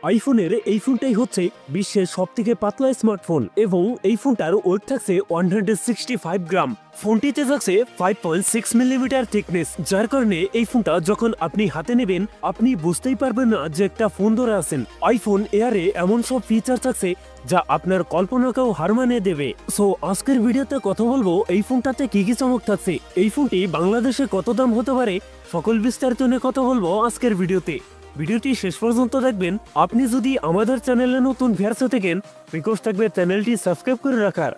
আইফোনের এই ফোনটাই হচ্ছে বিশ্বের সবথেকে পাতলা স্মার্টফোন এবং এই ফোনটার ওয়েট থাকছে 165 গ্রাম। ফোনটিতে থাকছে 5.6 মিলিমিটার থিকনেস, যার কারণে এই ফোনটা যখন আপনি হাতে নেবেন আপনি বুঝতেই পারবেন না যে একটা ফোন ধরে আছেন। আইফোন এয়ারে এমন সব ফিচার থাকছে যা আপনার কল্পনাকেও হার মানিয়ে দেবে। সো আজকের ভিডিওতে কথা বলবো এই ফোনটাতে কি কি চমক থাকছে, এই ফোনটি বাংলাদেশে কত দাম হতে পারে, সকল বিস্তারিত নিয়ে কথা বলবো আজকের ভিডিওতে। ভিডিওটি শেষ পর্যন্ত দেখবেন। আপনি যদি আমাদের চ্যানেলে নতুন ভিউয়ার্স হয়ে থাকেন, রিকোয়েস্ট থাকবে চ্যানেলটি সাবস্ক্রাইব করে রাখার।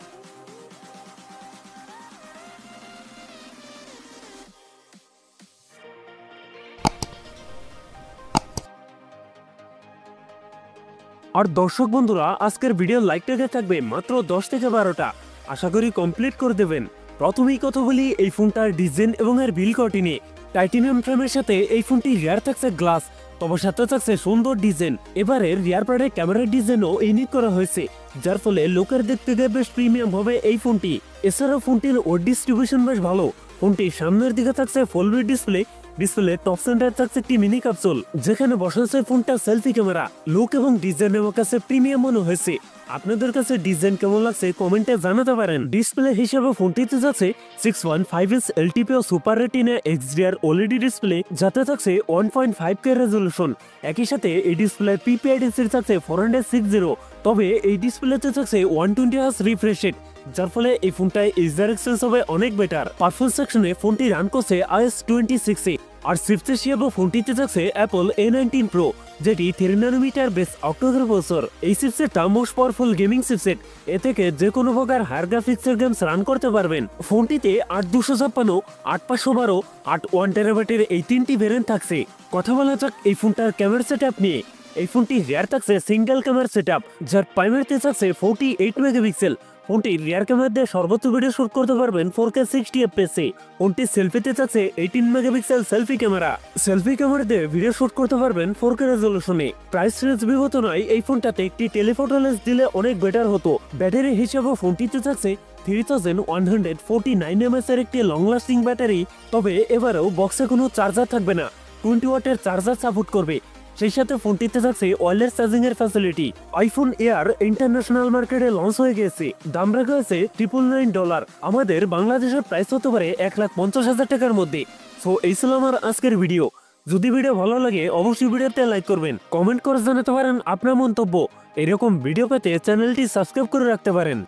আর দর্শক বন্ধুরা, আজকের ভিডিও লাইকটাকে থাকবে মাত্র 10 থেকে 12টা, আশা করি কমপ্লিট করে দেবেন। প্রথমেই কথা বলি এই ফোনটার ডিজাইন এবং এর বিল কোয়ালিটি নিয়ে। টাইটানিয়াম ফ্রেমের সাথে এই ফোনটি রিয়ার থাকছে গ্লাস, তবে সাথে থাকছে সুন্দর ডিজাইন। এবারে রিয়ার প্যাডে ক্যামেরার ডিজাইনও ইউনিক করা হয়েছে, যার ফলে লোকের দেখতে গিয়ে বেশ প্রিমিয়াম হবে এই ফোনটি। এছাড়াও ফোনটির ওয়েট ডিস্ট্রিবিউশন বেশ ভালো। ফোনটির সামনের দিকে থাকছে ফুল ভিউ ডিসপ্লে, টপ সেন্টার থাকছে একটি মিনি ক্যাপসুল, যেখানে বসাচ্ছে ফোনটা সেলফি ক্যামেরা। লুক এবং ডিজাইন আমার কাছে প্রিমিয়াম মনে হয়েছে। আপনাদের কাছে ডিজাইন কেমন লাগছে কমেন্টে জানাতে পারেন। ডিসপ্লে হিসেবে ফোনটিতে যাচ্ছে 6.5 inch LTPO super retina XDR OLED display, যাতে থাকছে 1.5K রেজলিউশন। একই সাথে এই ডিসপ্লে PPIDC থাকছে 460, তবে এই ডিসপ্লেতে থাকছে 120 হার্জ রিফ্রেশ রেট, যার ফলে এই ফোনটায় ইউজার এক্সপিরিয়েন্স হবে অনেক বেটার। পারফরম্যান্স সেকশনে ফোনটি রান করছে iOS 26 আর চিপসেট হিসেবে ফোনটিতে থাকছে অ্যাপল A19 Pro, যেটি 3 নানোমিটার বেস অক্টোকোর প্রসেসর। এই চিপসেটটা মোস্ট পাওয়ারফুল গেমিং চিপসেট, এ থেকে যে কোনো প্রকার হায়ার গ্রাফিক্সের গেমস রান করতে পারবেন। ফোনটিতে 8256, 8512, 1 টেরাবাইটের এই তিনটি ভেরিয়েন্ট থাকছে। কথা বলা যাক এই ফোনটার ক্যামেরা সেটআপ নিয়ে। এই ফোনটি রিয়ার থাকছে সিঙ্গেল ক্যামেরা সেটআপ, যার প্রাইমারিতে থাকছে 48 মেগাপিক্সেল। ফোনটি রিয়ার ক্যামেরা দিয়ে সর্বোচ্চ ভিডিও শুট করতে পারবেন 4K 60 FPS এ। ফোনটি সেলফিতে থাকছে 18 megapixel selfie camera. Selfie camera দিয়ে ভিডিও শুট করতে পারবেন 4K রেজলিউশনে। প্রাইস রেঞ্জ বিবেচনায় এই ফোনটাতে একটি টেলিফটো লেন্স দিলে অনেক বেটার হতো। ব্যাটারি হিসেবে ফোনটিতে থাকছে 3149 mAh এর একটি লং লাস্টিং ব্যাটারি, তবে এবারেও বক্সে কোনো চার্জার থাকবে না, 20 ওয়াটের চার্জার সাপোর্ট করবে। সেই সাথে ফোনটিতে থাকছে ওয়্যারলেস চার্জিং এর ফ্যাসিলিটি। আইফোন এয়ার ইন্টারন্যাশনাল মার্কেটে লঞ্চ হয়ে গেছে, দাম রাখা হয়েছে $999। আমাদের বাংলাদেশের প্রাইস হতে পারে 1,50,000 টাকার মধ্যে। সো এই ছিল আমার আজকের ভিডিও। যদি ভিডিও ভালো লাগে অবশ্যই ভিডিওতে লাইক করবেন, কমেন্ট করে জানাতে পারেন আপনার মন্তব্য। এরকম ভিডিও পেতে চ্যানেলটি সাবস্ক্রাইব করে রাখতে পারেন।